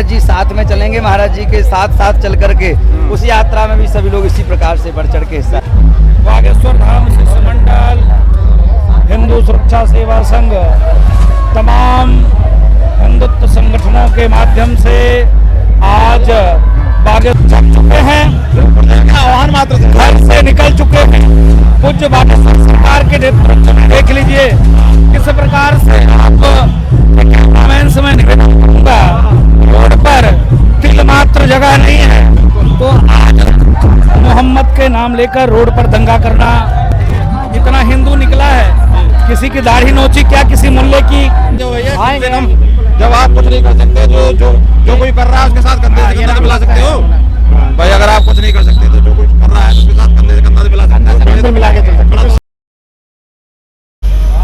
महाराज जी साथ में चलेंगे, महाराज जी के साथ साथ चल करके उस यात्रा में भी सभी लोग इसी प्रकार से बढ़ चढ़ के हिस्सा। बागेश्वर धाम शिष्य मंडल, हिंदू सुरक्षा सेवा संघ, तमाम हिंदुत्व संगठनों के माध्यम से आज बागेश्वर जम चुके हैं, आह्वान मात्र घर से निकल चुके हैं। पूज्य बागेश्वर सरकार के नेतृत्व में देख लीजिए किस प्रकार से आप समय निवेदन करूंगा, रोड पर तिल मात्र जगह नहीं है तो आज मोहम्मद के नाम लेकर रोड पर दंगा करना, इतना हिंदू निकला है, किसी की दाढ़ी नोची क्या किसी मुल्ले की। जब आप कुछ नहीं कर सकते, जो कोई कर रहा है उसके साथ कंधे से कंधा मिला सकते हो भाई। अगर आप कुछ नहीं कर सकते तो जो कुछ कर रहा है उसके साथ कंधे से कंधा मिला सकते हो।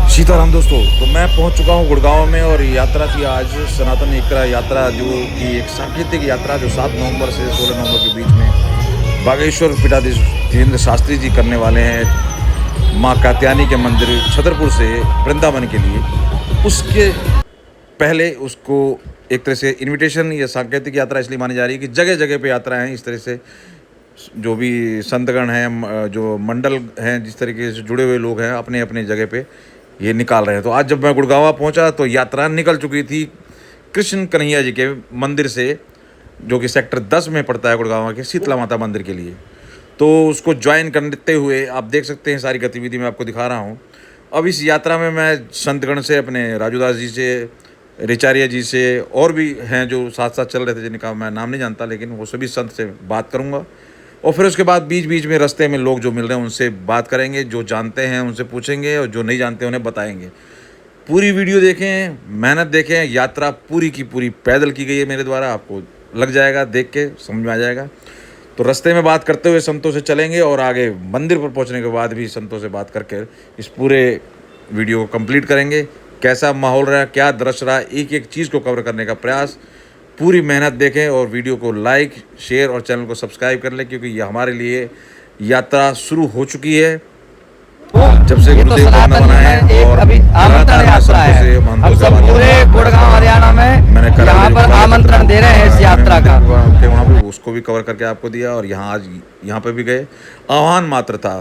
सीताराम दोस्तों, तो मैं पहुंच चुका हूं गुड़गांव में और यात्रा थी आज सनातन एकता यात्रा, जो कि एक सांकेतिक यात्रा जो 7 नवंबर से 16 नवंबर के बीच में बागेश्वर पीठाधीश धीरेन्द्र शास्त्री जी करने वाले हैं माँ कात्यायनी के मंदिर छतरपुर से वृंदावन के लिए। उसके पहले उसको एक तरह से इनविटेशन या सांकेतिक यात्रा इसलिए मानी जा रही है कि जगह जगह पे यात्राएं हैं। इस तरह से जो भी संतगण हैं, जो मंडल हैं, जिस तरीके से जुड़े हुए लोग हैं अपने अपने जगह पे ये निकाल रहे हैं। तो आज जब मैं गुड़गांव पहुंचा तो यात्रा निकल चुकी थी कृष्ण कन्हैया जी के मंदिर से, जो कि सेक्टर 10 में पड़ता है गुड़गांव के शीतला माता मंदिर के लिए। तो उसको ज्वाइन करते हुए आप देख सकते हैं सारी गतिविधि मैं आपको दिखा रहा हूँ। अब इस यात्रा में मैं संतगण से, अपने राजूदास जी से, रिचार्य जी से और भी हैं जो साथ साथ चल रहे थे, जिनका मैं नाम नहीं जानता, लेकिन वो सभी संत से बात करूंगा। और फिर उसके बाद बीच बीच में रास्ते में लोग जो मिल रहे हैं उनसे बात करेंगे, जो जानते हैं उनसे पूछेंगे और जो नहीं जानते उन्हें बताएंगे। पूरी वीडियो देखें, मेहनत देखें। यात्रा पूरी की पूरी पैदल की गई है मेरे द्वारा, आपको लग जाएगा, देख के समझ में आ जाएगा। तो रास्ते में बात करते हुए संतों से चलेंगे और आगे मंदिर पर पहुंचने के बाद भी संतों से बात करके इस पूरे वीडियो को कंप्लीट करेंगे। कैसा माहौल रहा, क्या दृश्य रहा, एक एक चीज़ को कवर करने का प्रयास। पूरी मेहनत देखें और वीडियो को लाइक, शेयर और चैनल को सब्सक्राइब कर लें, क्योंकि ये हमारे लिए यात्रा शुरू हो चुकी है। जब से गुरुदेव का बना है और अभी आमंत्रण यात्रा है, हम सब पूरे गुड़गांव हरियाणा में मैंने यहाँ पर आमंत्रण दे रहे हैं इस यात्रा का। वहाँ पे उसको भी कवर करके आपको दिया और यहाँ आज यहाँ पे भी गए। आह्वान मात्र था,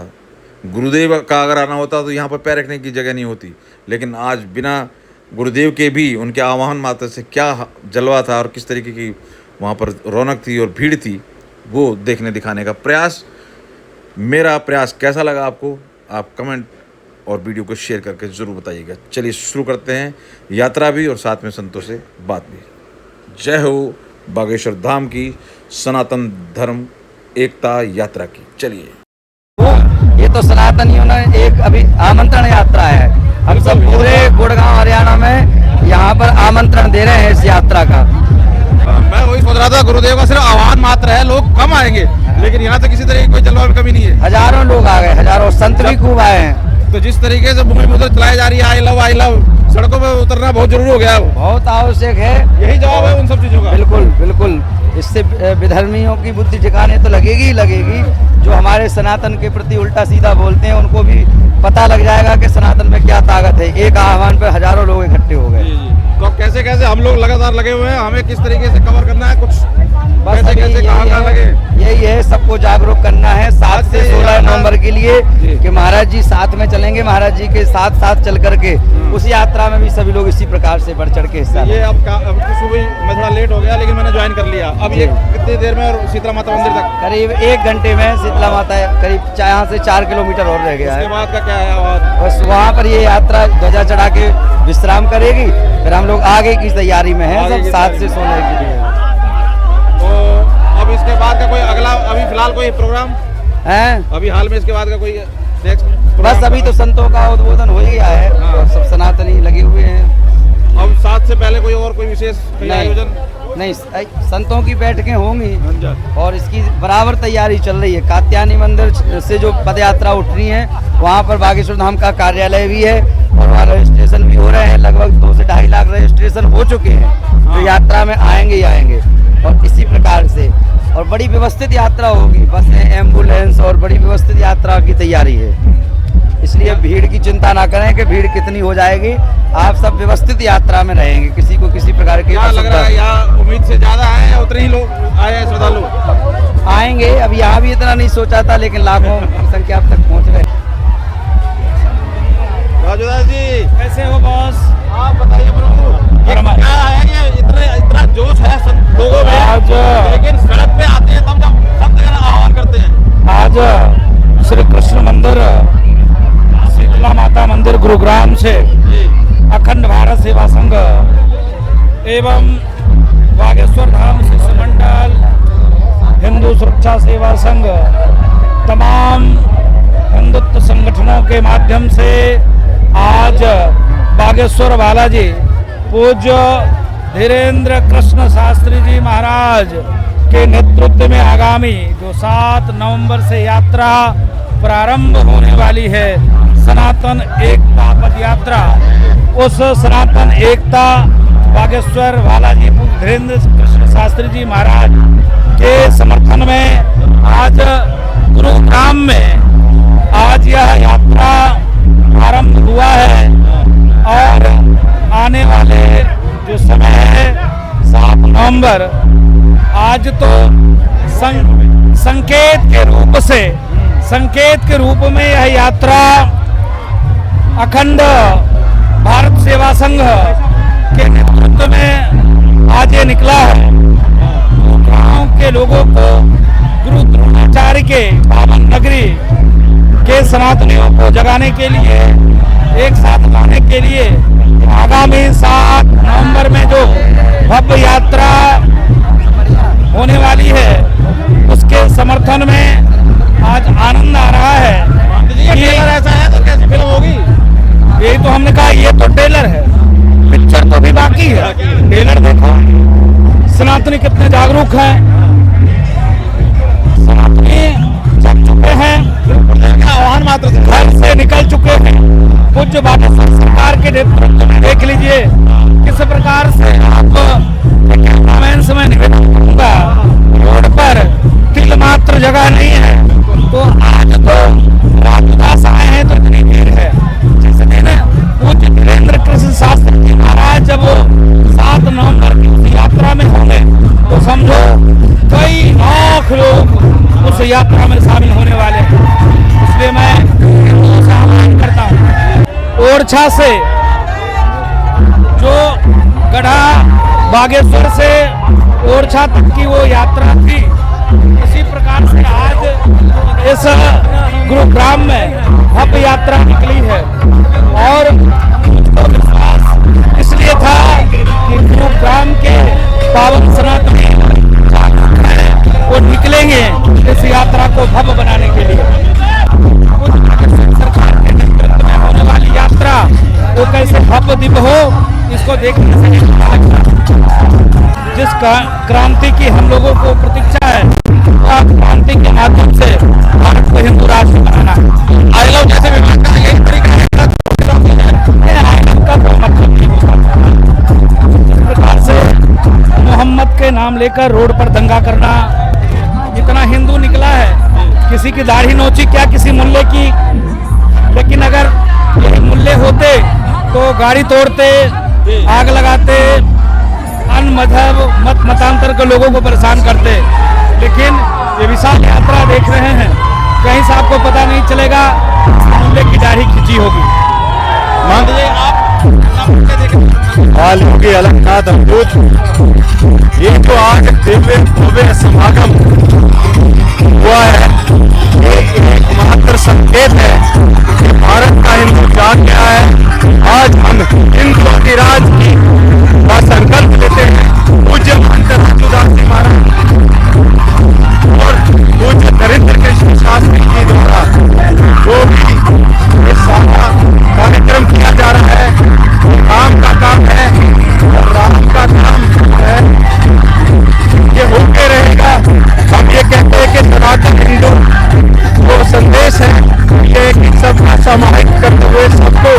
गुरुदेव का अगर आना होता तो यहाँ पर पैर रखने की जगह नहीं होती, लेकिन आज बिना गुरुदेव के भी उनके आह्वान मात्र से क्या जलवा था और किस तरीके की वहाँ पर रौनक थी और भीड़ थी, वो देखने दिखाने का प्रयास। मेरा प्रयास कैसा लगा आपको, आप कमेंट और वीडियो को शेयर करके ज़रूर बताइएगा। चलिए शुरू करते हैं यात्रा भी और साथ में संतों से बात भी। जय हो बागेश्वर धाम की सनातन धर्म एकता यात्रा की। चलिए, ये तो सनातनियों ने एक अभी आमंत्रण यात्रा है, हम सब पूरे गुड़गांव हरियाणा में यहाँ पर आमंत्रण दे रहे हैं इस यात्रा का। मैं वही सोच रहा था, गुरुदेव का सिर्फ आह्वान मात्र है, लोग कम आएंगे, लेकिन यहाँ से किसी तरह की कोई जलवा में कमी नहीं है। हजारों लोग आ गए, हजारों संत भी खूब आए हैं। तो जिस तरीके से मुहिम उधर चलाई जा रही है, आई लव, सड़कों पर उतरना बहुत जरूरी हो गया है, बहुत आवश्यक है। यही जवाब है उन सब चीजों का। बिल्कुल बिल्कुल, इससे विधर्मियों की बुद्धि ठिकाने तो लगेगी ही लगेगी। जो हमारे सनातन के प्रति उल्टा सीधा बोलते हैं उनको भी पता लग जाएगा कि सनातन में क्या ताकत है। एक आह्वान पर हजारों लोग इकट्ठे हो गए। तो कैसे कैसे हम लोग लगातार लगे हुए हैं, हमें किस तरीके से कवर करना है, कुछ बस कैसे कहाँ लगे, यही है, सबको जागरूक करना है 7 से 16 नवंबर के लिए कि महाराज जी साथ में चलेंगे, महाराज जी के साथ साथ चल करके उस यात्रा में भी सभी लोग इसी प्रकार से बढ़ चढ़ के हिस्सा। ये अब सुबह मैं थोड़ा लेट हो गया, लेकिन मैंने ज्वाइन कर लिया। अब ये कितनी देर में और शीतला माता मंदिर तक? करीब 1 घंटे में शीतला माता करीब यहाँ से 4 किलोमीटर और रह गया है। उसके बाद का क्या है? बस वहाँ पर ये यात्रा ध्वजा चढ़ा के विश्राम करेगी, फिर हम लोग आगे की तैयारी में हैं, सब 7 से 16 के लिए। तो अब इसके बाद का कोई अगला अभी फिलहाल कोई प्रोग्राम है? अभी हाल में इसके बाद का कोई बस अभी तो संतों का उद्बोधन हो ही गया है और सब सनातनी लगे हुए हैं। अब 7 से पहले कोई विशेष आयोजन नहीं, संतों की बैठकें होंगी और इसकी बराबर तैयारी चल रही है। कात्यायनी मंदिर से जो पद यात्रा उठ रही है, वहाँ पर बागेश्वर धाम का कार्यालय भी है और वहाँ रजिस्ट्रेशन भी हो रहे हैं। लगभग 2 से 2.5 लाख रजिस्ट्रेशन हो चुके हैं, तो यात्रा में आएंगे ही आएंगे। और इसी प्रकार से और बड़ी व्यवस्थित यात्रा होगी, बसें, एम्बुलेंस और बड़ी व्यवस्थित यात्रा की तैयारी है। इसलिए भीड़ की चिंता ना करें कि भीड़ कितनी हो जाएगी। आप सब व्यवस्थित यात्रा में रहेंगे, किसी को किसी प्रकार की क्या लग रहा है, यहाँ उम्मीद से ज्यादा है या उतने ही लोग आए हैं श्रद्धालु? आएंगे। अब यहाँ भी इतना नहीं सोचा था, लेकिन लाखों की संख्या अब तक पहुँच गए। राजूदास जी कैसे हो बॉस? आप बताइए प्रभु, ये क्या है, ये इतना जोश है सब लोगों में आज लेकिन सड़क पे आते हैं तब जब सब जगह आह्वान करते हैं। आज श्री कृष्ण मंदिर, शीतला माता मंदिर गुरुग्राम से अखंड भारत सेवा संघ एवं बागेश्वर धाम शिष्य मंडल, हिंदू सुरक्षा सेवा संघ, तमाम हिंदुत्व संगठनों के माध्यम से आज बागेश्वर बालाजी पूज्य धीरेन्द्र कृष्ण शास्त्री जी महाराज के नेतृत्व में आगामी जो 7 नवंबर से यात्रा प्रारंभ होने वाली है, सनातन एकता पद यात्रा, उस सनातन एकता बागेश्वर बालाजी पूज्य धीरेन्द्र कृष्ण शास्त्री जी महाराज के समर्थन में आज गुरुग्राम में आज यह यात्रा आरंभ हुआ है और आने वाले जो समय है 7 नवंबर, आज तो संकेत के रूप में यह यात्रा अखंड भारत सेवा संघ के नेतृत्व में आज ये निकला है। गांव के लोगों को गुरु द्रोणाचार्य के पावन नगरी के सनातनियों को जगाने के लिए, एक साथ लाने के लिए आगामी 7 नवंबर में जो भव्य यात्रा होने वाली है, उसके समर्थन में आज आनंद आ रहा है। ये ऐसा है तो कैसी फिल्म होगी? यही तो हमने कहा, ये तो ट्रेलर है, पिक्चर तो भी बाकी है। ट्रेलर देखो, सनातनी कितने जागरूक हैं, सनातनी जग चुके हैं, आह्वान मात्र से घर से निकल चुके हैं। पूज्य बागेश्वर सरकार के नेतृत्व में देख लीजिए किस प्रकार से आप में निवेदन करूंगा, रोड पर तिल मात्र जगह नहीं है। तो आज तो राजदास आए हैं तो इतनी भीड़ है। जिस दिन पूज्य धीरेन्द्र कृष्ण शास्त्री जी महाराज जब 7 नवंबर की उस यात्रा में होंगे तो समझो कई लाख लोग उस यात्रा में शामिल होने वाले हैं। इसलिए मैं आह्वान करता हूँ, ओरछा से जो गढ़ा बागेश्वर से ओरछा तक की वो यात्रा थी, इसी प्रकार से आज इस गुरुग्राम में भव्य यात्रा निकली है। और विश्वास इसलिए था कि गुरुग्राम के पावन सनातनी वो निकलेंगे इस यात्रा को भव्य बनाने के लिए। सरकार के नेतृत्व में होने वाली यात्रा वो कैसे भव्य दिव्य हो, इसको देखने से जिस क्रांति की हम लोगों को प्रतीक्षा है, वह क्रांति के माध्यम से भारत को हिंदू राष्ट्र बनाना। आई लव जैसे विभाग का यही तरीका है, इस प्रकार से मोहम्मद के नाम लेकर रोड पर दंगा करना, इतना हिंदू निकला है, किसी की दाढ़ी नोची क्या किसी मुल्ले की, लेकिन अगर यही मुल्ले होते तो गाड़ी तोड़ते, आग लगाते, अन्य मजहब मत मतांतर के लोगों को परेशान करते। लेकिन ये विशाल यात्रा देख रहे हैं, कहीं से आपको पता नहीं चलेगा मुल्ले की दाढ़ी खींची होगी। मान लीजिए आप वाल्मीकि अलंकृत अमृत, ये तो आज दिव्य भव्य समागम हुआ है, ये एकमात्र संकेत है कि भारत का हिंदू जाग गया है। आज हम हिंदुओं की राज की का संकल्प लेते हैं। पूज्य महंत राजूदास जी महाराज और पूज्य धीरेन्द्र कृष्ण शास्त्री जी द्वारा जो भी ये सारा कार्यक्रम किया जा रहा है, राम का काम है और राम का काम है, ये होते रहेगा। हम ये कहते हैं कि सनातन हिंदू जो संदेश है, ये कि सबका समाहित करते हुए सबको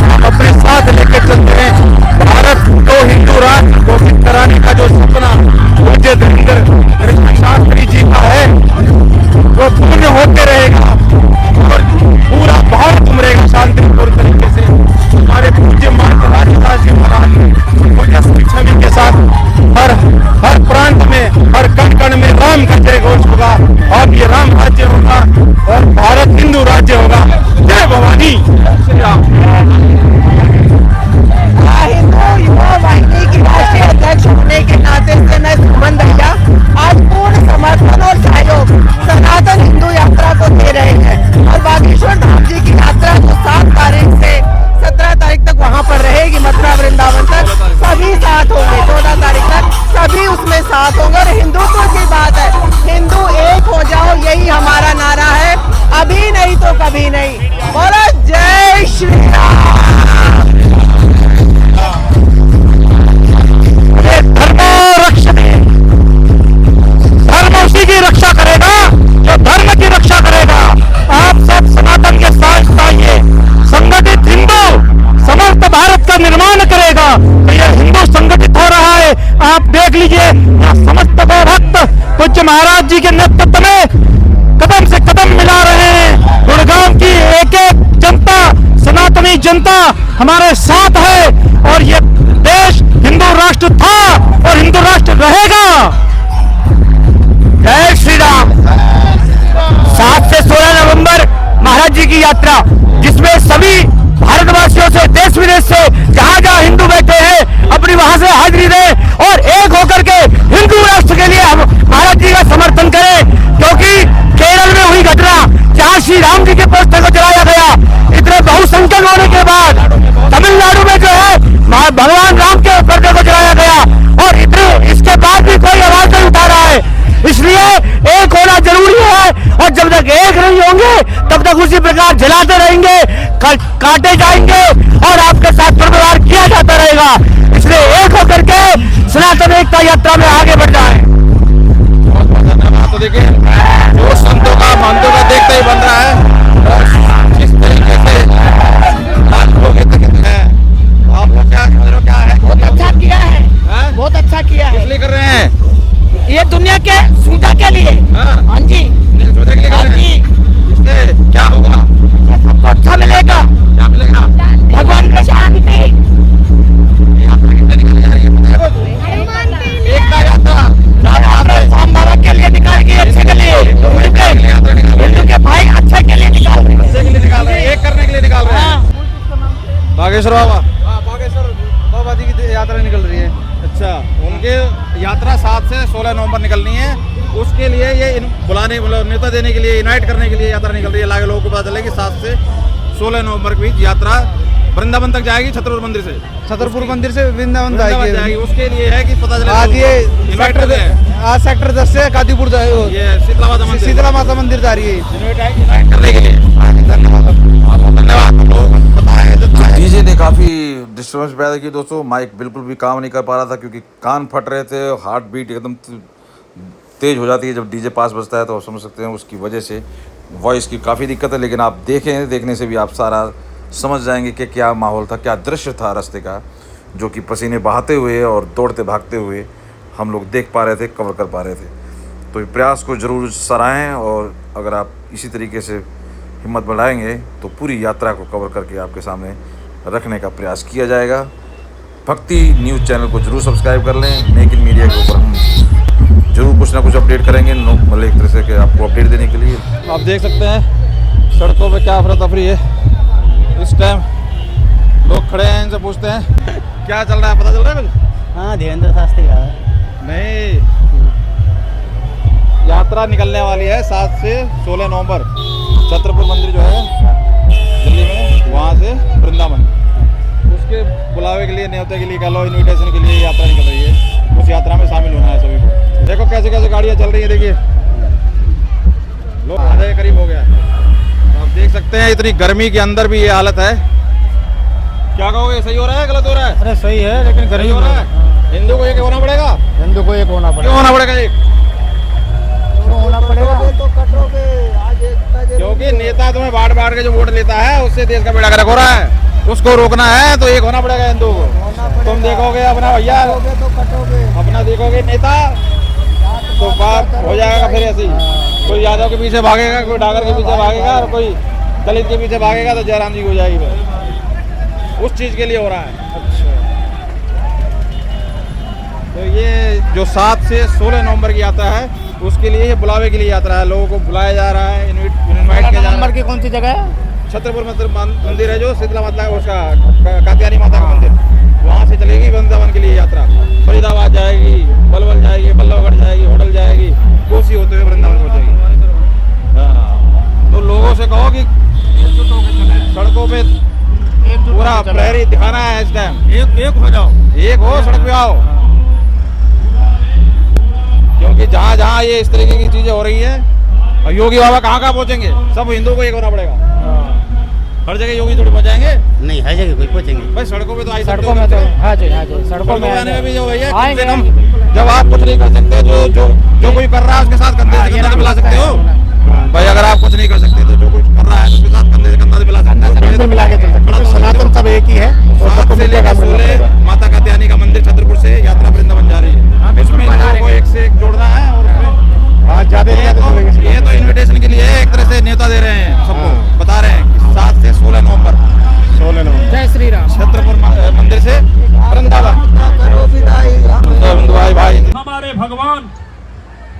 हम अपने साथ लेकर चलते हैं। भारत के महाराज जी के नेतृत्व में कदम से कदम मिला रहे हैं। गुड़गांव की एक एक जनता, सनातनी जनता हमारे साथ है और ये देश हिंदू राष्ट्र था और हिंदू राष्ट्र रहेगा। जय श्री राम। 7 से 16 नवंबर महाराज जी की यात्रा, जिसमें सभी भारतवासियों से, देश विदेश से, जहां जहां हिंदू बैठे हैं, अपनी वहां से हाजिरी दें और एक होकर के हिंदू राष्ट्र के लिए हम महाराज जी का समर्थन करें। क्योंकि केरल में हुई घटना जहां श्री राम जी के पोस्टर को जलाया गया, इतने बहुसंख्यक होने के बाद तमिलनाडु में जो है भगवान राम के पोस्टर को जलाया गया और इतने इसके बाद भी कोई आवाज नहीं उठा रहा है। इसलिए एक होना जरूरी है और जब तक एक नहीं होंगे तब तक उसी प्रकार जलाते रहेंगे, काटे जाएंगे और आपके साथ दुर्व्यवहार किया जाता रहेगा। इसलिए एक होकर के सनातन एकता यात्रा में आगे बढ़ जाए। बहुत बहुत धन्यवाद। तो देखिए जो संतों का महंतों का देखते ही बन रहा है, जिस तरीके से आप लोग क्या है, बहुत अच्छा किया है, बहुत अच्छा किया है। इसलिए कर रहे हैं, ये दुनिया के सुविधा के लिए। हाँ जी, हाँ जी, इससे क्या होगा, सबको अच्छा मिलेगा, क्या मिलेगा, भगवान का शांति। एकता यात्रा सामबारा के लिए निकाल के अच्छे के लिए, हिंदू के भाई अच्छे के लिए निकाल रहे हैं, अच्छे के लिए निकाल रहे हैं, एक करने के लिए निकाल रहे हैं। बागेश्वर बाबा, बागेश्वर बाबा जी की यात्रा निकल रही है। अच्छा, उनके यात्रा 7 से 16 नवंबर निकलनी है। उसके लिए ये बुलाने, मतलब न्योता देने के लिए, इनवाइट करने के लिए यात्रा निकल रही है। लागे लोगों को पता चले कि 7 से 16 नवंबर के बीच यात्रा वृंदावन तक जाएगी, छतरपुर मंदिर से। छतरपुर मंदिर से वृंदावन जाएगी। जाएगी। उसके लिए है कि पता चले आज ये इनवाइट कर दें। आज सेक्टर 10 से कादीपुर ये शीतला माता मंदिर जा रही है। इनवाइट करने के लिए धन्यवाद। डीजे ने काफ़ी डिस्टर्बेंस पैदा की दोस्तों। माइक बिल्कुल भी काम नहीं कर पा रहा था क्योंकि कान फट रहे थे, हार्ट बीट एकदम तेज़ हो जाती है जब डीजे पास बजता है, तो आप समझ सकते हैं उसकी वजह से वॉइस की काफ़ी दिक्कत है। लेकिन आप देखें, देखने से भी आप सारा समझ जाएंगे कि क्या माहौल था, क्या दृश्य था रास्ते का, जो कि पसीने बहाते हुए और दौड़ते भागते हुए हम लोग देख पा रहे थे, कवर कर पा रहे थे। तो इस प्रयास को ज़रूर सराहें और अगर आप इसी तरीके से हिम्मत बढ़ाएंगे तो पूरी यात्रा को कवर करके आपके सामने रखने का प्रयास किया जाएगा। भक्ति न्यूज़ चैनल को जरूर सब्सक्राइब कर लें। मेक इन मीडिया के ऊपर हम जरूर कुछ ना कुछ अपडेट करेंगे, मतलब एक तरह से कि आपको अपडेट देने के लिए। आप देख सकते हैं सड़कों पे क्या अफरा तफरी है इस टाइम। लोग खड़े हैं, इनसे पूछते हैं क्या चल रहा है, पता चल रहा है कुछ? हाँ, धीरेन्द्र शास्त्री नहीं, यात्रा निकलने वाली है 7 से 16 नवंबर। छतरपुर मंदिर जो है दिल्ली में, वहाँ से वृंदावन, उसके बुलावे के लिए, न्योते के लिए कह लो, इन्विटेशन के लिए यात्रा निकल रही है। उस यात्रा में शामिल होना है सभी को। देखो कैसे कैसे गाड़ियाँ चल रही है, देखिए लोग आधे के करीब हो गया। तो आप देख सकते हैं इतनी गर्मी के अंदर भी ये हालत है। क्या कहोगे, सही हो रहा है, गलत हो रहा है? अरे सही है, लेकिन सही हो रहा है। हिंदू को एक होना पड़ेगा, हिंदू को एक होना क्यों होना पड़ेगा एक? होना पड़ेगा। क्योंकि नेता तुम्हें बांट बांट के जो वोट लेता है उससे देश का बेड़ा गर्क हो रहा है। उसको रोकना है तो एक होना पड़ेगा हिंदू को। तुम देखोगे अपना भैया, अपना देखोगे नेता तो बात हो जाएगा फिर ऐसे ही। कोई यादव के पीछे भागेगा, कोई डागर के पीछे भागेगा और कोई दलित के पीछे भागेगा, तो जयराम जी को हो जाएगी फिर। उस चीज़ के लिए हो रहा है। तो ये जो 7 से 16 नवंबर की यात्रा है, उसके लिए, ये बुलावे के लिए यात्रा है। लोगों को बुलाया जा रहा है, इनवाइट किया जा रहा है। की कौन सी जगह है? छतरपुर मंदिर है जो शीतला माता, उसका कात्यायनी माता का मंदिर, वहाँ से चलेगी वृंदावन के लिए यात्रा। फरीदाबाद जाएगी, बलवल जाएगी, बल्लभगढ़ जाएगी, होटल जाएगी, कोसी होते हुए वृंदावन पहुँचेगी। हाँ, तो लोगों से कहो कि सड़कों पे पूरा प्रहरी दिखाना है इस टाइम। एक हो जाओ, एक हो, सड़क पे आओ। क्योंकि जहाँ जहाँ ये इस तरीके की चीजें हो रही है, और योगी बाबा कहाँ कहाँ पहुँचेंगे, सब हिंदुओं को एक होना पड़ेगा। हर जगह योगी थोड़ी पहुँचाएंगे, नहीं, हर जगह कोई पहुँचेंगे भाई सड़कों पे तो आई सड़कों में तो हाँ जी, सड़कों में आने में भी जो भैया आएंगे। कम से कम, जब आप कुछ नहीं कर सकते, जो कोई कर रहा है उसके साथ कंधे से कंधा तो मिला सकते हो भाई। अगर आप कुछ नहीं कर सकते तो जो कुछ कर रहा है उसके साथ कंधे से कंधा तो मिला सकते हो, मिला के चल सकते हैं। सनातन सब एक ही है। 7 से लेकर 16 माता कात्यायनी का मंदिर छतरपुर से यात्रा वृंदावन जा रही है। इसमें लोगों को एक से एक जोड़ना है और उसमें ज्यादा ये तो इनविटेशन के लिए एक तरह से न्योता दे रहे हैं सबको, बता रहे हैं कि 7 से 16 नवंबर 16 नवंबर जय श्री राम। छत्रपुर मंदिर से वृंदावन। भाई हमारे भगवान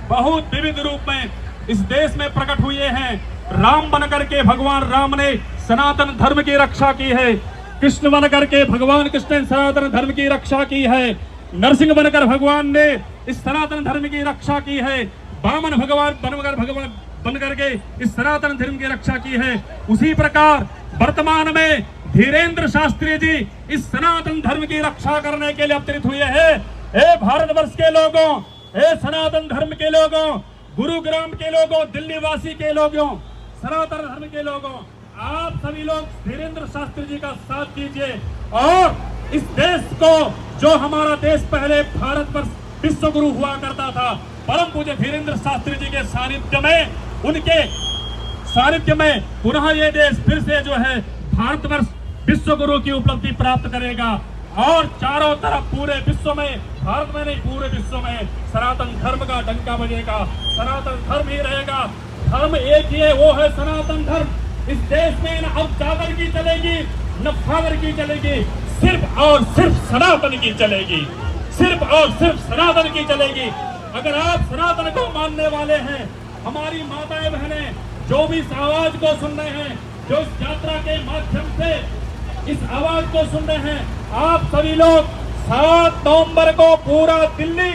बहुत विविध रूप में इस देश में प्रकट हुए हैं। राम बनकर के भगवान राम ने सनातन धर्म की रक्षा की है। कृष्ण बनकर के भगवान कृष्ण ने सनातन धर्म की रक्षा की है। नरसिंह बनकर भगवान ने इस सनातन धर्म की रक्षा की है। वामन भगवान बनकर के इस सनातन धर्म की रक्षा की है। उसी प्रकार वर्तमान में धीरेन्द्र शास्त्री जी इस सनातन धर्म की रक्षा करने के लिए अवतरित हुए हैं। हे भारतवर्ष के लोगों, हे सनातन धर्म के लोगों, गुरुग्राम के लोगों, दिल्ली वासी के लोगों, सनातन धर्म के लोगों, आप सभी लोग धीरेन्द्र शास्त्री जी का साथ दीजिए और इस देश को, जो हमारा देश पहले भारतवर्ष विश्व गुरु हुआ करता था, परम पूज्य धीरेन्द्र शास्त्री जी के सानिध्य में, उनके सानिध्य में पुनः ये देश फिर से जो है भारतवर्ष विश्व गुरु की उपलब्धि प्राप्त करेगा और चारों तरफ पूरे विश्व में, भारत में नहीं पूरे विश्व में सनातन धर्म का डंका बजेगा। सनातन धर्म ही रहेगा। धर्म एक ही है, वो है सनातन धर्म। इस देश में न अब चादर की चलेगी न फादर की चलेगी, सिर्फ और सिर्फ सनातन की चलेगी, सिर्फ और सिर्फ सनातन की चलेगी। अगर आप सनातन को मानने वाले हैं, हमारी माताएं बहनें जो भी इस आवाज को सुन रहे हैं, जो इस यात्रा के माध्यम से इस आवाज को सुन रहे हैं, आप सभी लोग 7 नवंबर को पूरा दिल्ली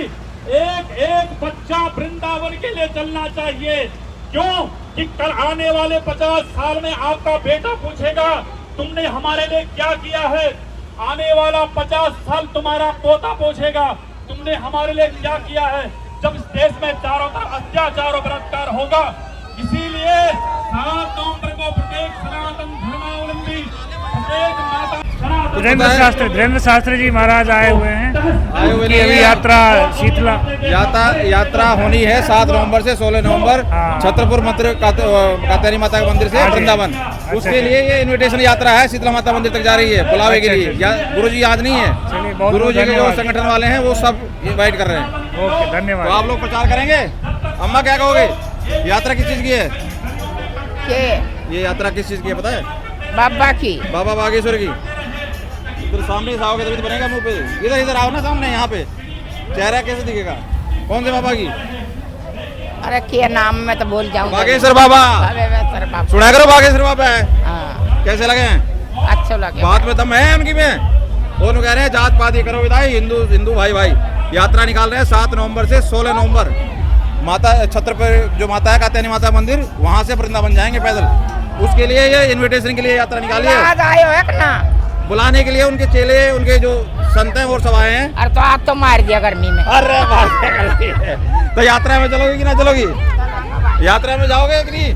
एक एक बच्चा वृंदावन के लिए चलना चाहिए। क्यों कि कल आने वाले 50 साल में आपका बेटा पूछेगा तुमने हमारे लिए क्या किया है। आने वाला 50 साल तुम्हारा पोता पूछेगा तुमने हमारे लिए क्या किया है, जब इस देश में चारों तरफ अत्याचार और बलात्कार होगा। इसीलिए 7 नवंबर को प्रत्येक सनातन धर्मावलंबी, प्रत्येक माता धीरेन्द्र शास्त्री जी महाराज आए हुए हैं। उनकी अभी यात्रा शीतला यात्रा होनी है 7 नवंबर से 16 नवंबर छत्रपुर मंदिर कात्यायनी माता के मंदिर से वृंदावन। उसके लिए ये इनविटेशन यात्रा है, शीतला माता मंदिर तक जा रही है बुलावे के लिए। गुरु जी आज नहीं है, गुरु जी के जो संगठन वाले हैं वो सब इनवाइट कर रहे हैं। ओके, धन्यवाद। तो आप लोग प्रचार करेंगे। अम्मा क्या कहोगे, यात्रा किस चीज की है? ये यात्रा किस चीज की है पता है? बाबा की, बाबा बागेश्वर की। तो सामने से आओगे तभी तो बनेगा मुंह पे। इधर आओ ना सामने, यहाँ पे चेहरा कैसे दिखेगा? कौन से बाबा की? अरे क्या नाम में तो बोल जाऊंगा। बागेश्वर बाबा। सुना करो बागेश्वर बाबा है। हाँ। कैसे लगे हैं? अच्छे लगे। बात में दम है उनकी में। वो कह रहे हैं जात पात ये करो विदाई, हिंदू भाई भाई। यात्रा निकाल रहे हैं 7 नवंबर से 16 नवंबर। माता छत्रपुर जो माता है कात्यायनी माता मंदिर, वहाँ से वृंदावन जाएंगे पैदल। उसके लिए ये इन्विटेशन के लिए यात्रा निकाली है। आज आए हो ना बुलाने के लिए उनके चेले, उनके जो संत हैं और सब आए हैं। अरे तो आप तो मार दिया गर्मी में। अरे तो यात्रा में चलोगी कि ना चलोगी? यात्रा में जाओगे कि नहीं?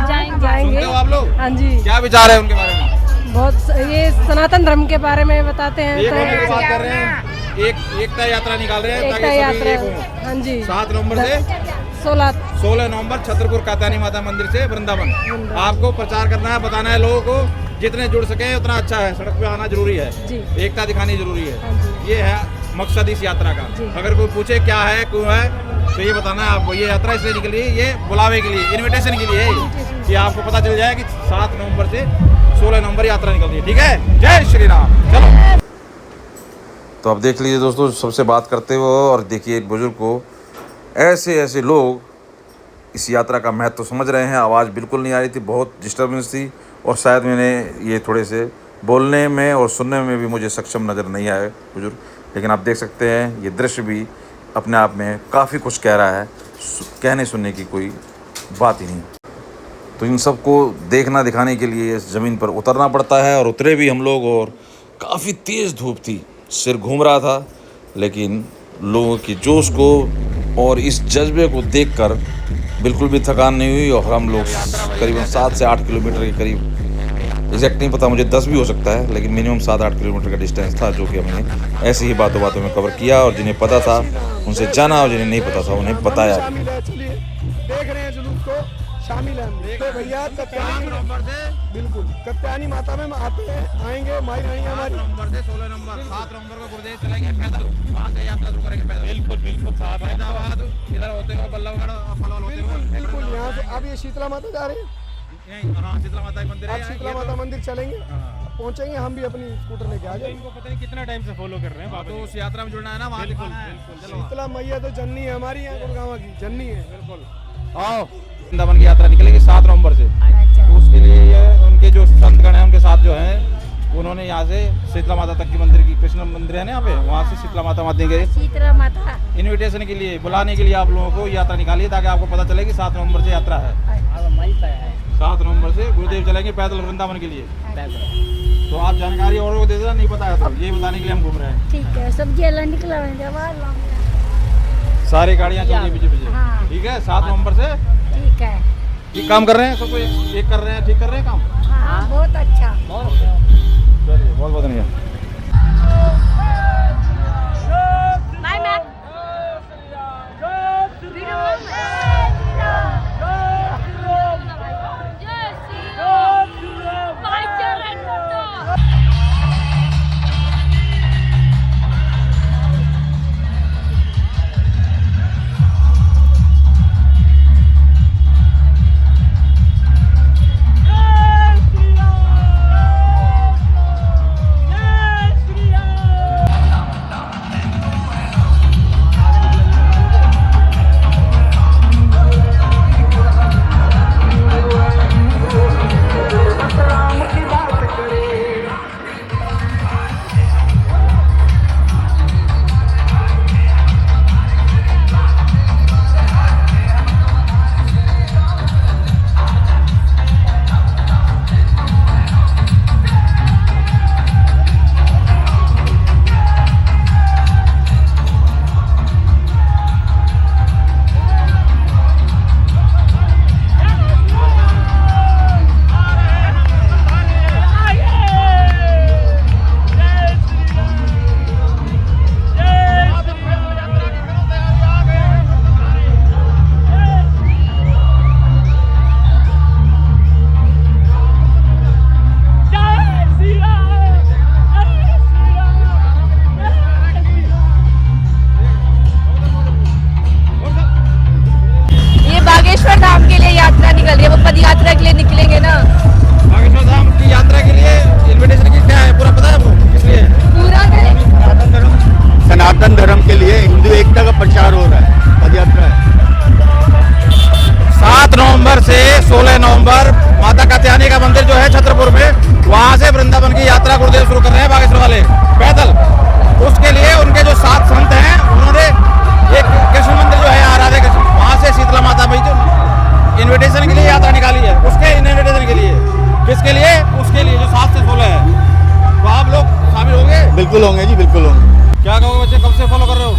जाएंगे। सुनते हो आप लोग? हाँ जी। क्या विचार है उनके बारे में? बहुत, ये सनातन धर्म के बारे में बताते हैं। ये कौन सी बात कर रहे हैं? एकता यात्रा निकाल रहे हैं ताकि सभी एक हों। हाँ जी। 7 नवंबर से 16 नवंबर छत्रपुर कात्यायनी माता मंदिर से वृंदावन। आपको प्रचार करना है, बताना है लोगों को, जितने जुड़ सके उतना अच्छा है। सड़क पे आना जरूरी है, एकता दिखानी जरूरी है। ये है मकसद इस यात्रा का। अगर कोई पूछे क्या है क्यों है तो ये बताना है आपको। ये यात्रा इसलिए निकली, ये बुलावे के लिए, इन्विटेशन के लिए कि आपको पता चल जाए कि 7 नवंबर से 16 नवंबर यात्रा निकल रही है। ठीक है, जय श्री राम। चलो तो अब देख लीजिए दोस्तों, सबसे बात करते हुए और देखिए एक बुजुर्ग को, ऐसे लोग इस यात्रा का महत्व समझ रहे हैं। आवाज़ बिल्कुल नहीं आ रही थी, बहुत डिस्टर्बेंस थी और शायद मैंने ये थोड़े से बोलने में और सुनने में भी मुझे सक्षम नज़र नहीं आए बुजुर्ग। लेकिन आप देख सकते हैं ये दृश्य भी अपने आप में काफ़ी कुछ कह रहा है। कहने सुनने की कोई बात ही नहीं। तो इन सब को देखना दिखाने के लिए इस ज़मीन पर उतरना पड़ता है और उतरे भी हम लोग। और काफ़ी तेज़ धूप थी, सिर घूम रहा था, लेकिन लोगों की जोश को और इस जज्बे को देखकर बिल्कुल भी थकान नहीं हुई। और हम लोग करीबन 7 से 8 किलोमीटर के करीब, एग्जैक्ट नहीं पता मुझे, 10 भी हो सकता है, लेकिन मिनिमम 7-8 किलोमीटर का डिस्टेंस था, जो कि हमने ऐसे ही बातों में कवर किया। और जिन्हें पता था उनसे जाना और जिन्हें नहीं पता था उन्हें बताया। देख रहे हैं जुलूस को, शामिल हैं। तो भैया बिल्कुल कात्यायनी माता में आते हैं, आएंगे, माई रानी हमारी। 16 नवंबर 7 नवंबर को गुरुदेव चलेंगे पैदल। वहाँ से यात्रा शुरू करेंगे पैदल। बिल्कुल बिल्कुल साथ है। फरीदाबाद इधर होते हुए बल्लभगढ़ फलवल होते हुए बिल्कुल यहाँ से अब ये शीतला माता जा रहे हैं, नहीं, हाँ शीतला माता का मंदिर है आप यहाँ, शीतला ये माता तो- मंदिर चलेंगे, हाँ। पहुंचेंगे, हम भी अपनी स्कूटर लेके आ जाएंगे। इनको पता नहीं कितना टाइम से फॉलो कर रहे हैं बाबा तो जी। उस यात्रा में जुड़ना है ना, वहाँ बिल्कुल, दिखाना है। बिल्कुल। चलो शीतला मैया तो जननी है हमारी, यहाँ गुड़गांव की जननी है। बिल्कुल आओ। वृंदावन की यात्रा निकलेगी 7 नवंबर से, तो उसके लिए ये उनके जो संतगण हैं उनके साथ जो हैं उन्होंने यहाँ से शीतला माता तक की मंदिर की, कृष्ण मंदिर है ना यहाँ पे, वहाँ से शीतला माता मंदिर के शीतला माता इनविटेशन के लिए, बुलाने के लिए आप लोगों को यात्रा निकालिए ताकि आपको पता चले कि 7 नवंबर से यात्रा है। 7 नवंबर से गुरुदेव चलेंगे पैदल वृंदावन के लिए। तो आप जानकारी और को दे देना, नहीं पता है तो ये बताने के लिए हम घूम रहे हैं। ठीक है सब्जी अल्लाह निकला है सारी गाड़ियाँ चल रही पीछे पीछे, हाँ। ठीक है। 7 नवंबर से ठीक है ठीक काम कर रहे हैं, सबको एक कर रहे हैं, ठीक कर रहे हैं काम। हाँ बहुत अच्छा चलिए बहुत बहुत धन्यवाद। बाय मैम ये बागेश्वर धाम के लिए यात्रा निकल रही है, वो पद यात्रा के लिए निकलेंगे ना बागेश्वर धाम की यात्रा के लिए इनविटेशन की क्या है, पूरा पता है आपको? किस लिए? पूरा करें सनातन धर्म के लिए हिंदू एकता का प्रचार हो रहा है, पदयात्रा है। 7 नवंबर से 16 नवंबर माता कात्यायनी का मंदिर जो है छतरपुर में, वहाँ से वृंदावन की यात्रा गुरुदेव शुरू कर रहे हैं बागेश्वर वाले पैदल। उसके लिए उनके जो 7 संत हैं उन्होंने एक कृष्ण मंदिर जो है यहाँ राधे कृष्ण, वहाँ से शीतला माता भाई जो इन्विटेशन के लिए यात्रा निकाली है, उसके इन्विटेशन के लिए, किसके लिए? उसके लिए जो 7 से 16 है। तो आप लोग शामिल होंगे? बिल्कुल होंगे जी, बिल्कुल होंगे। क्या कहोगे बच्चे, कब से फॉलो कर रहे हो?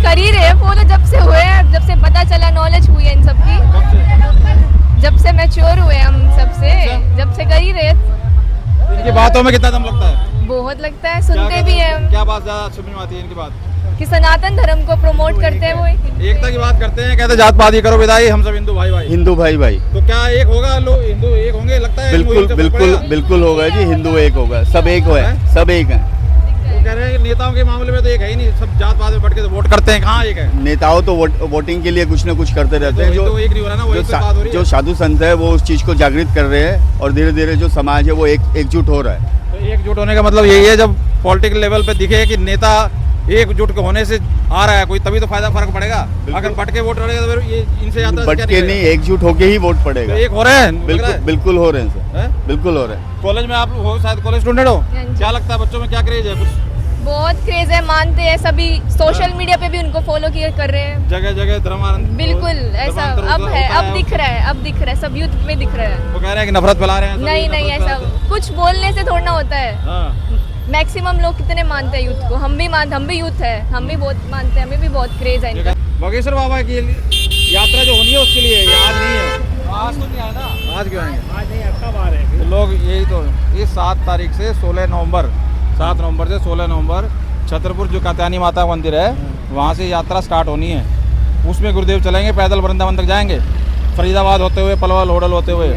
कर ही रहे फॉलो, जब से हुए हैं, जब से पता चला, नॉलेज हुई है इन सब की, कब से? जब से मैच्योर हुए हम सबसे, जब से कर ही रहे। इनकी बातों में कितना दम लगता है? बहुत लगता है, सुनते भी हैं हम क्या बात ज्यादा समझ में आती है इनकी बात? कि सनातन धर्म को प्रमोट करते हैं वो। एकता की बात करते हैं, कहते जात पात ही करो विदाई, हम सब हिंदू भाई भाई। हिंदू भाई भाई तो क्या एक होगा, लोग हिंदू एक होंगे लगता है? बिल्कुल मुहिम से बिल्कुल पड़ेगा? बिल्कुल होगा जी, हिंदू एक होगा, सब एक है, सब एक है। तो कह रहे हैं कि नेताओं के मामले में तो एक है ही नहीं, सब जात पात में बढ़ के तो वोट करते हैं, कहाँ एक है? नेताओं तो वोटिंग के लिए कुछ न कुछ करते रहते हैं। हिंदू एक नहीं हो रहा ना, वही तो बात हो रही है। जो साधु संत है वो उस चीज को जागृत कर रहे हैं और धीरे धीरे जो समाज है वो एकजुट हो रहा है। तो एकजुट होने का मतलब यही है, जब पॉलिटिकल लेवल पे दिखे कि नेता एकजुट होने से आ रहा है कोई, तभी तो फर्क पड़ेगा। अगर बट के वोट रहेगा तो फिर ये इनसे यात्रा से बट क्या के निकलेगा? नहीं, एकजुट होके ही वोट पड़ेगा। तो एक हो रहे हैं, लग रहा बिल्कुल है? बिल्कुल हो रहे हैं सर, हैं? बिल्कुल हो रहे हैं। कॉलेज में आप लोग हो, शायद कॉलेज स्टूडेंट हो, हाँ जी। क्या लगता है बच्चों में क्या क्रेज है? कुछ बहुत क्रेज है, मानते हैं सभी, सोशल मीडिया पे भी उनको फॉलो किया कर रहे हैं। जगह जगह धर्मांतरण, बिल्कुल ऐसा अब है, अब दिख रहा है, अब दिख रहा है, सब यूथ में दिख रहा है। वो कह रहे हैं कि नफरत फैला रहे हैं। नहीं नहीं, ऐसा कुछ बोलने से थोड़ा ना होता है। हाँ। मैक्सिमम लोग कितने मानते हैं यूथ को, हम भी यूथ है, हम भी बहुत मानते हैं, हमें भी बहुत क्रेज है इनका। बागेश्वर बाबा की यात्रा जो होनी है उसके लिए, ये आज नहीं है। आज तो नहीं आया ना, आज क्यों आएंगे? आज नहीं, कब आ रहे हैं? तो लोग यही तो, ये 7 तारीख से 16 नवंबर, 7 नवंबर से 16 नवंबर छतरपुर जो कात्यायनी माता मंदिर है, वहाँ से यात्रा स्टार्ट होनी है। उसमें गुरुदेव चलेंगे पैदल, वृंदावन तक जाएंगे। फरीदाबाद होते हुए, पलवल होडल होते हुए।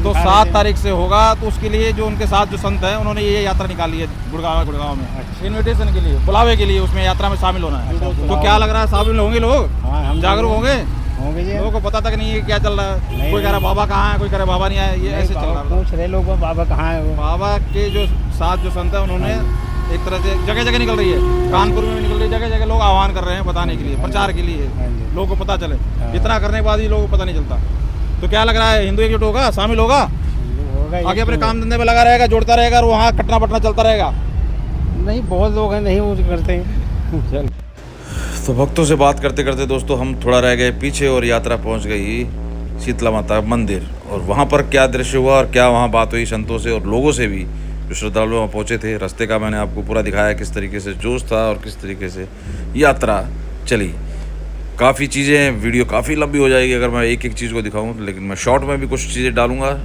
तो 7 तारीख से होगा, तो उसके लिए जो उनके साथ जो संत हैं उन्होंने ये यात्रा निकाली है गुड़गांव में इनविटेशन के लिए, बुलावे के लिए, उसमें यात्रा में शामिल होना है। तो क्या लग रहा है, शामिल होंगे लोग? जागरूक होंगे? लोगों को पता तक नहीं है क्या चल रहा है। कोई कह रहा बाबा कहाँ है, कोई कह रहा बाबा नहीं आया, ये ऐसे चल रहा है। पूछ रहे लोग बाबा कहाँ है वो। बाबा के जो साथ जो संत है उन्होंने एक तरह से जगह जगह निकल रही है, कानपुर में भी निकल रही है, जगह जगह लोग आह्वान कर रहे हैं बताने के लिए, प्रचार के लिए, लोगों को पता चले। इतना करने के बाद ही लोगों को पता नहीं चलता। तो क्या लग रहा है, हिंदू एकजुट होगा, शामिल होगा, आगे अपने काम धंधे में लगा रहेगा, जोड़ता रहेगा, और वहाँ कटना पटना चलता रहेगा? नहीं, बहुत लोग हैं नहीं वो करते हैं। तो भक्तों से बात करते करते दोस्तों हम थोड़ा रह गए पीछे और यात्रा पहुंच गई शीतला माता मंदिर। और वहाँ पर क्या दृश्य हुआ और क्या वहाँ बात हुई संतों से और लोगों से भी जो श्रद्धालु वहाँ पहुँचे थे। रास्ते का मैंने आपको पूरा दिखाया किस तरीके से जोश था और किस तरीके से यात्रा चली। काफ़ी चीज़ें, वीडियो काफ़ी लंबी हो जाएगी अगर मैं एक एक चीज़ को दिखाऊँ, लेकिन मैं शॉर्ट में भी कुछ चीज़ें डालूँगा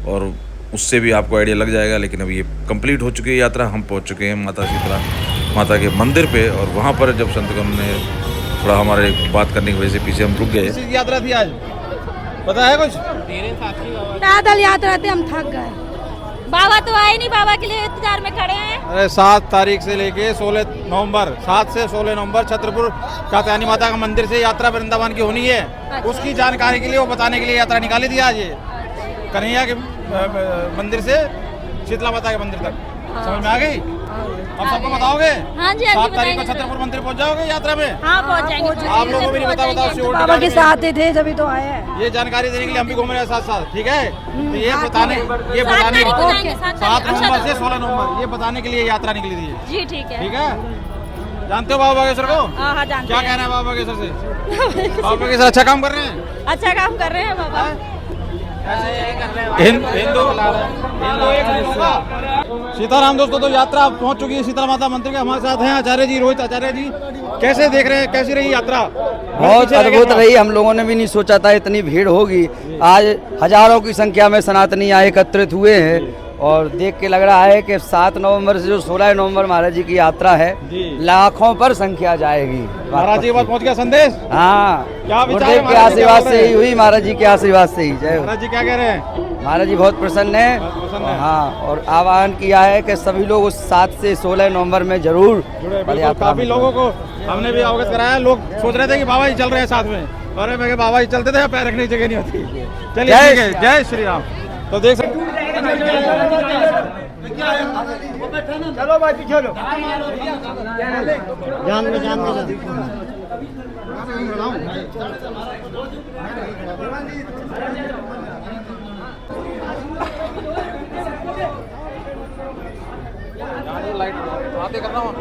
और उससे भी आपको आइडिया लग जाएगा। लेकिन अब ये कंप्लीट हो चुकी है यात्रा, हम पहुँच चुके हैं माता शीतला माता के मंदिर पे। और वहाँ पर जब संतगण ने थोड़ा हमारे बात करने की वजह से पीछे हम रुक गए। किस यात्रा थी आज, पता है कुछ? पैदल यात्रा थी, हम थक गए। बाबा तो आए नहीं, बाबा के लिए इंतजार में खड़े हैं। अरे 7 तारीख से लेके 16 नवंबर 7 से 16 नवंबर छतरपुर कात्यायनी माता का मंदिर से यात्रा वृंदावन की होनी है। उसकी जानकारी के लिए, वो बताने के लिए यात्रा निकाली थी आज। ये कन्हैया के मंदिर से शीतला माता के मंदिर तक। समझ में आ गई? अब सबको बताओगे? हाँ जी, 7 तारीख को छतरपुर मंदिर पहुंच जाओगे यात्रा में? हाँ, पहुंच जाएंगे। आप लोगों को भी नहीं बताओ बाबा के साथ ही थे, तभी तो आए हैं। ये जानकारी देने के लिए हम भी घूम रहे हैं साथ साथ, ठीक है? तो ये बताने 7 नवंबर से 16 नवंबर ये बताने के लिए यात्रा निकली थी जी। ठीक है, ठीक है? जानते हो बाबा बागेश्वर को? हाँ, जानते क्या कहना है बाबा बागेश्वर से? बाबा बागेश्वर अच्छा काम कर रहे हैं? अच्छा काम कर रहे हैं बाबा। हिंदू एक होगा। सीताराम दोस्तों, तो यात्रा पहुंच चुकी है शीतला माता मंदिर के। हमारे साथ हैं आचार्य जी, रोहित आचार्य जी। कैसे देख रहे हैं, कैसी रही यात्रा? बहुत अद्भुत रही। हम लोगों ने भी नहीं सोचा था इतनी भीड़ होगी। आज हजारों की संख्या में सनातनी यहाँ एकत्रित हुए हैं और देख के लग रहा है कि 7 नवंबर से जो 16 नवंबर महाराज जी की यात्रा है, लाखों पर संख्या जाएगी। महाराज जी के पास पहुंच गया संदेश? हाँ, क्या विचार है? गुरुदेव के आशीर्वाद से ही हुई, महाराज जी के आशीर्वाद से ही। जय। महाराज जी क्या कह रहे हैं? महाराज जी बहुत प्रसन्न है। हाँ, और आह्वान किया है कि सभी लोग उस 7 से 16 नवंबर में जरूर जुड़े। काफी लोगों को हमने भी अवगत कराया। लोग सोच रहे थे कि बाबा जी चल रहे हैं साथ में, अरे मैं बाबा जी चलते थे, पैर रखने की जगह नहीं होती। चलिए ठीक है, जय श्री राम। तो देख सकते चलो भाई पीछे लो। जान में लाइट बातें कर रहा हूँ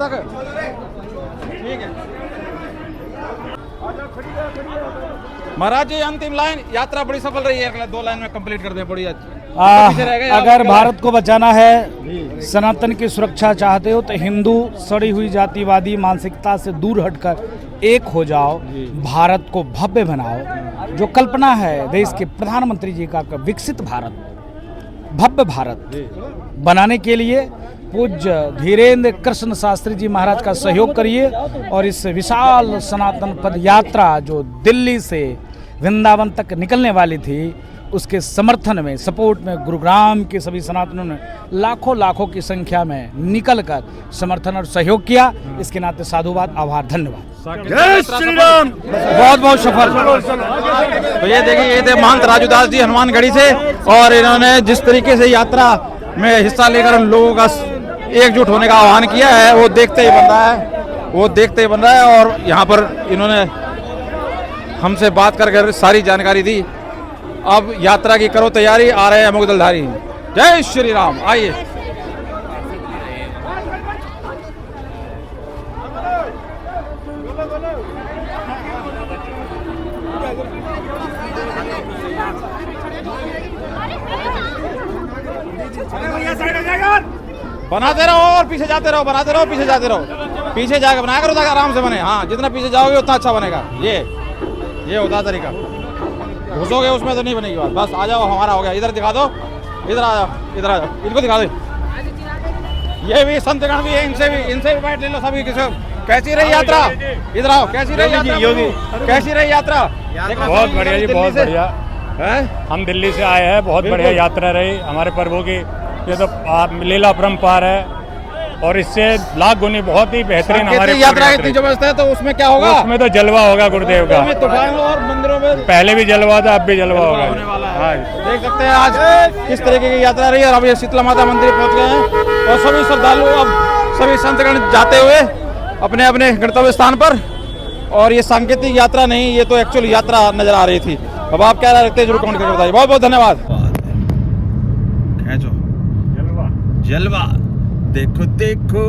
तक, ठीक है। महाराज जी अंतिम लाइन, यात्रा बड़ी सफल रही है, 2 लाइन में कंप्लीट कर दें। बड़ी अगर भारत को बचाना है, सनातन की सुरक्षा चाहते हो तो हिंदू सड़ी हुई जातिवादी मानसिकता से दूर हटकर एक हो जाओ, भारत को भव्य बनाओ। जो कल्पना है देश के प्रधानमंत्री जी का विकसित भारत, भव्य भारत बनाने के लिए पूज्य धीरेन्द्र कृष्ण शास्त्री जी महाराज का सहयोग करिए और इस विशाल सनातन पद यात्रा जो दिल्ली से वृंदावन तक निकलने वाली थी, उसके समर्थन में, सपोर्ट में गुरुग्राम के सभी सनातनों ने लाखों की संख्या में निकलकर समर्थन और सहयोग किया। इसके नाते साधुवाद, आभार, धन्यवाद। जय श्री राम। बहुत बहुत सफल। तो ये देखिए, ये थे महंत राजूदास जी हनुमानगढ़ी से, और इन्होंने जिस तरीके से यात्रा में हिस्सा लेकर उन लोगों का एकजुट होने का आह्वान किया है, वो देखते ही बन रहा है। और यहाँ पर इन्होंने हमसे बात कर सारी जानकारी दी। अब यात्रा की करो तैयारी, आ रहे हैं मुगदलधारी। जय श्री राम। आइए। बनाते रहो और पीछे जाते रहो, बनाते रहो, पीछे जाते रहो, पीछे जाकर बनाया करो ताकि आराम से बने। हाँ, जितना पीछे जाओगे उतना अच्छा बनेगा। ये होता तरीका। घुसोगे उसमें तो नहीं बनेगी बात। बस आ जाओ, हमारा हो गया। इधर दिखा दो, इधर आ जाओ, इधर आ जाओ, इनको दिखा दो। ये भी संतगण भी है, इनसे भी बैठ ले लो। सभी कैसी रही यात्रा? इधर आओ, कैसी रही यात्रा? कैसी रही यात्रा? बहुत बढ़िया जी, बहुत बढ़िया। है हम दिल्ली से आए हैं, बहुत बढ़िया यात्रा रही हमारे प्रभु की। ये तो लीला अपरंपार है और इससे लाख गुनी बहुत ही बेहतरीन हमारे यात्रा इतनी जबरदस्त है, तो उसमें क्या होगा? उसमें तो जलवा होगा गुरुदेव का। तूफान और मंदिरों में पहले भी जलवा था, अब भी जलवा होगा। हाँ, देख सकते हैं आज किस तरीके की यात्रा रही है। और अब ये शीतला माता मंदिर पहुंच गए हैं और सभी श्रद्धालु, अब सभी संतगण जाते हुए अपने अपने गंतव्य स्थान पर। और ये सांकेतिक यात्रा नहीं, ये तो एक्चुअल यात्रा नजर आ रही थी। अब आप क्या रखते हैं जरूर कमेंट करके बताइए। बहुत बहुत धन्यवाद। जलवा देखो देखो